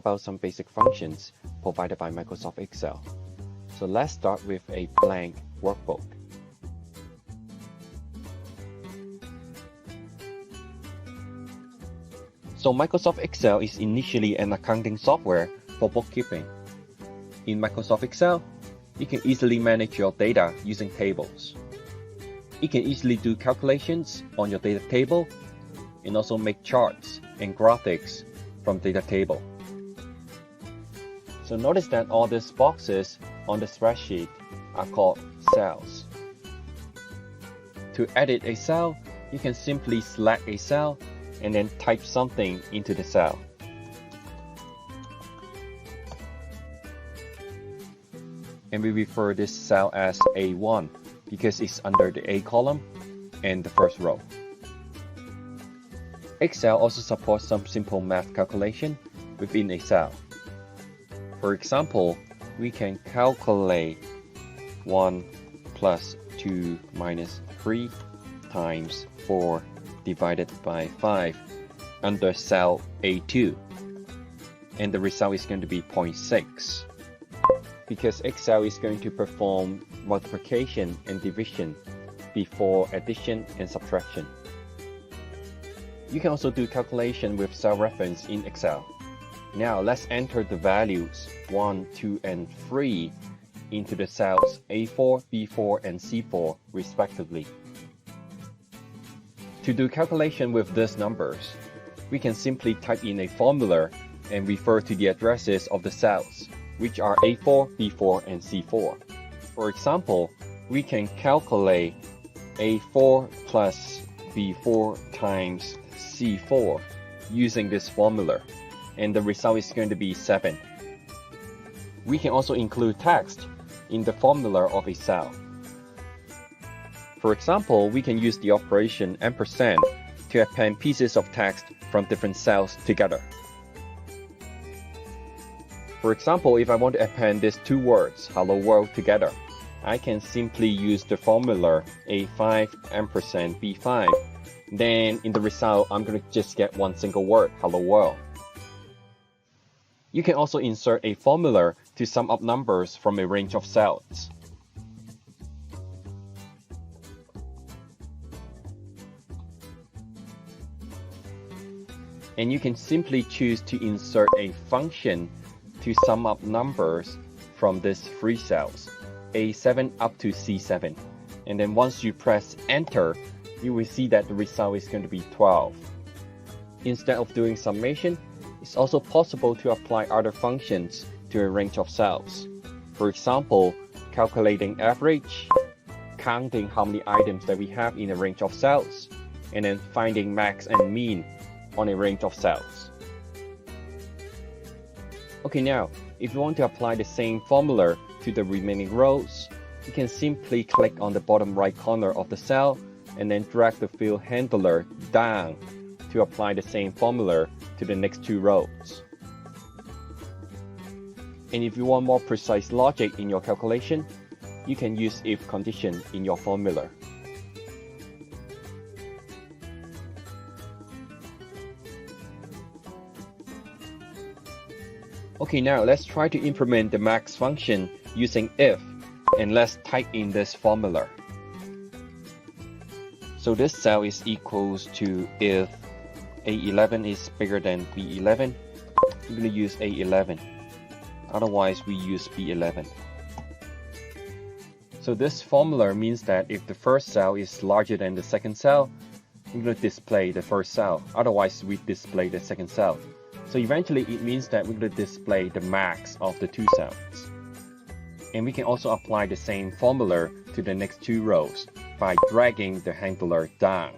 about some basic functions provided by Microsoft Excel. So let's start with a blank workbook. So Microsoft Excel is initially an accounting software for bookkeeping. In Microsoft Excel, you can easily manage your data using tables. You can easily do calculations on your data table and also make charts and graphics from data table. So notice that all these boxes on the spreadsheet are called cells. To edit a cell, you can simply select a cell and then type something into the cell. And we refer this cell as A1 because it's under the A column and the first row. Excel also supports some simple math calculation within a cell. For example, we can calculate 1 plus 2 minus 3 times 4 divided by 5 under cell A2, and the result is going to be 0.6 because Excel is going to perform multiplication and division before addition and subtraction. You can also do calculation with cell reference in Excel. Now let's enter the values 1, 2, and 3 into the cells A4, B4, and C4 respectively. To do calculation with these numbers, we can simply type in a formula and refer to the addresses of the cells, which are A4, B4, and C4. For example, we can calculate A4 plus B4 times C4 using this formula, and the result is going to be 7. We can also include text in the formula of a cell. For example, we can use the operation ampersand to append pieces of text from different cells together. For example, if I want to append these two words, HelloWorld, together, I can simply use the formula A5 ampersand B5. Then in the result, I'm going to just get one single word, HelloWorld. You can also insert a formula to sum up numbers from a range of cells. And you can simply choose to insert a function to sum up numbers from these three cells, A7 up to C7. And then once you press enter, you will see that the result is going to be 12. Instead of doing summation, it's also possible to apply other functions to a range of cells. For example, calculating average, counting how many items that we have in a range of cells, and then finding max and mean on a range of cells. Okay, now, if you want to apply the same formula to the remaining rows, you can simply click on the bottom right corner of the cell and then drag the field handler down to apply the same formula to the next two rows. And if you want more precise logic in your calculation, you can use if condition in your formula. Okay, now let's try to implement the max function using if, and let's type in this formula. So this cell is equals to if A11 is bigger than B11, we're going to use A11. Otherwise, we use B11. So this formula means that if the first cell is larger than the second cell, we're going to display the first cell. Otherwise, we display the second cell. So eventually, it means that we're going to display the max of the two cells. And we can also apply the same formula to the next two rows by dragging the handler down.